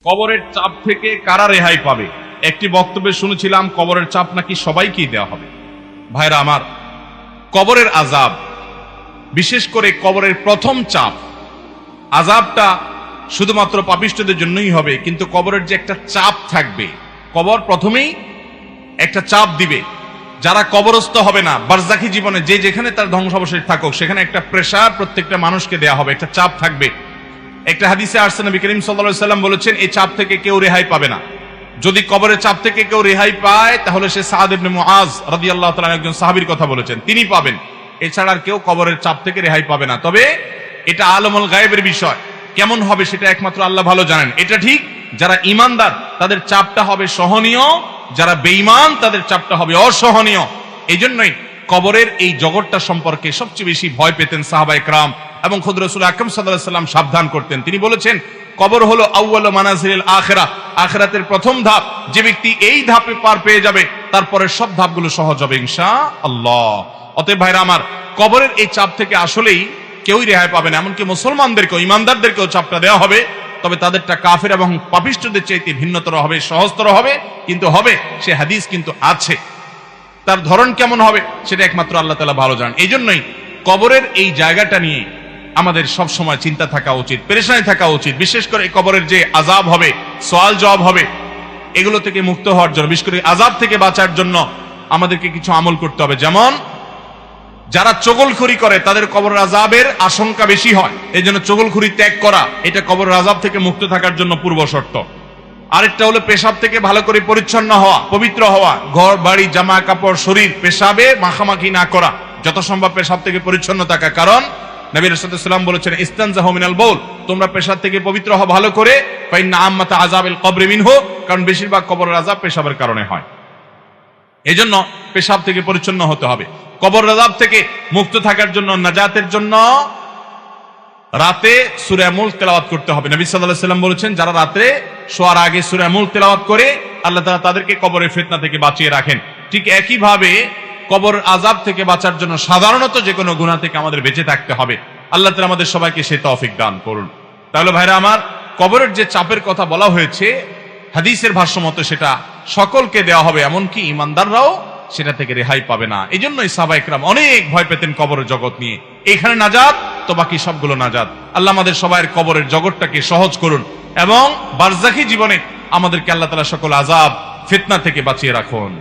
কবরের চাপ থেকে কারা রেহাই পাবে? একটি বক্তব্যে শুনেছিলাম কবরের চাপ নাকি সবাইকেই দেওয়া হবে। ভাইরা আমার, কবরের আযাব, বিশেষ করে কবরের প্রথম চাপ, আযাবটা শুধুমাত্র পাপিষ্ঠদের জন্যই হবে, কিন্তু কবরের যে একটা চাপ থাকবে, কবর প্রথমেই একটা চাপ দিবে। যারা কবরস্থ হবে না, বারজাখী জীবনে যে যেখানে তার ধ্বংসাবশেষ থাকুক, সেখানে একটা প্রেসার প্রত্যেকটা মানুষকে দেয়া হবে, একটা চাপ থাকবে। একটা হাদিসে আসছে, নবী করিম সাল্লাল্লাহু আলাইহি সাল্লাম বলেছেন, এই চাপ থেকে কেউ রেহাই পাবে না। যদি কবরের চাপ থেকে কেউ রেহাই পায়, তাহলে সে সাদ ইবনে মুআজ রাদিয়াল্লাহু তাআলা একজন সাহাবীর কথা বলেছেন, তিনি পাবেন। এছাড়া আর কেউ কবরের চাপ থেকে রেহাই পাবে না। তবে এটা আলমুল গায়েবের বিষয়, কেমন হবে সেটা একমাত্র আল্লাহ ভালো জানেন। এটা ঠিক, যারা ঈমানদার তাদের চাপটা হবে সহনীয়, যারা বেঈমান তাদের চাপটা হবে অসহনীয়। এই জন্যই কবরের এই জগৎটা সম্পর্কে সবচেয়ে বেশি ভয় পেতেন সাহাবায়ে কেরাম এবং খুদ রাসূল আকরাম সাল্লাল্লাহু আলাইহি সাল্লাম সাবধান করতেন। তিনি বলেছেন, কবর হলো আউয়ালু মানাজিলিল আখিরাহ, আখিরাতের প্রথম ধাপ। যে ব্যক্তি এই ধাপে পার পেয়ে যাবে, তারপরে সব ধাপগুলো সহজ হবে ইনশাআল্লাহ। অতএব ভাইরা আমার, কবরের এই চাপ থেকে আসলেই কেউই রেহাই পাবে না। এমনকি মুসলমানদেরকেও, ইমানদারদেরকেও চাপটা দেওয়া হবে, তবে তাদেরটা কাফের এবং পাপিষ্ঠদের চাইতে ভিন্নতর হবে, সহজতর হবে, কিন্তু হবে। সে হাদিস কিন্তু আছে, তার ধরন কেমন হবে সেটা একমাত্র আল্লাহ তাআলা ভালো জানেন। এই জন্যই কবরের এই জায়গাটা নিয়ে আমাদের সব সময় চিন্তা থাকা উচিত, পেরেশানি থাকা উচিত। বিশেষ করে কবরের যে আযাব হবে, সওয়াল জবাব হবে, এগুলো থেকে মুক্ত হওয়ার জন্য, বিশেষ করে আযাব থেকে বাঁচার জন্য আমাদেরকে কিছু আমল করতে হবে। যেমন যারা চগলখড়ি করে তাদের কবরের আযাবের আশঙ্কা বেশি হয়, এই জন্য চগলখড়ি ত্যাগ করা এটা কবরের আযাব থেকে মুক্ত থাকার জন্য পূর্ব শর্ত। আরেকটা হলো পেশাব থেকে ভালো করে পরিচ্ছন্ন হওয়া, পবিত্র হওয়া, ঘর বাড়ি জামা কাপড় শরীর পেশাবে মাখামাখি না করা, যত সম্ভব পেশাব থেকে পরিচ্ছন্ন থাকা। কারণ নবী রাসূলুল্লাহ সাল্লাল্লাহু আলাইহি ওয়াসাল্লাম বলেছেন, ইস্তানজাহু মিনাল বাউল, তোমরা পেশাব থেকে পবিত্র হও ভালো করে, ফাইন্না আম্মাতা আযাবিল কবরি মিনহু, কারণ বেশিরভাগ কবরের আযাব পেশাবের কারণে হয়। এজন্য পেশাব থেকে পরিচ্ছন্ন হতে হবে। কবরের আযাব থেকে মুক্ত থাকার জন্য, নাজাতের জন্য রাতে সূরা মুলক তেলাওয়াত করতে হবে। নবী সাল্লাল্লাহু আলাইহি ওয়াসাল্লাম বলেছেন, যারা রাতে শোয়ার আগে সূরা মুলক তেলাওয়াত করে, আল্লাহ তাআলা তাদেরকে কবরের ফিতনা থেকে বাঁচিয়ে রাখেন। ঠিক একই ভাবে কবর আযাব থেকে বাঁচার জন্য সাধারণত যে কোনো গুনাহ থেকে আমাদের বেঁচে থাকতে হবে। আল্লাহ তাআলা আমাদের সবাইকে সেই তৌফিক দান করুন। তাহলে ভাইরা আমার, কবরের যে চাপের কথা বলা হয়েছে, হাদিসের ভাষ্য মতে সেটা সকলকে দেওয়া হবে, এমনকি ঈমানদাররাও সেটা থেকে রেহাই পাবে না। এই জন্যই সাহাবায়ে কেরাম অনেক ভয় পেতেন কবরের জগৎ নিয়ে। এখানে নাজাত তো বাকি সবগুলো নাজাত। আল্লাহ আমাদের সবাইয়ের কবরের জগৎটাকে সহজ করুন এবং বারজাখী জীবনে আমাদেরকে আল্লাহ তাআলা সকল আযাব ফিতনা থেকে বাঁচিয়ে রাখুন।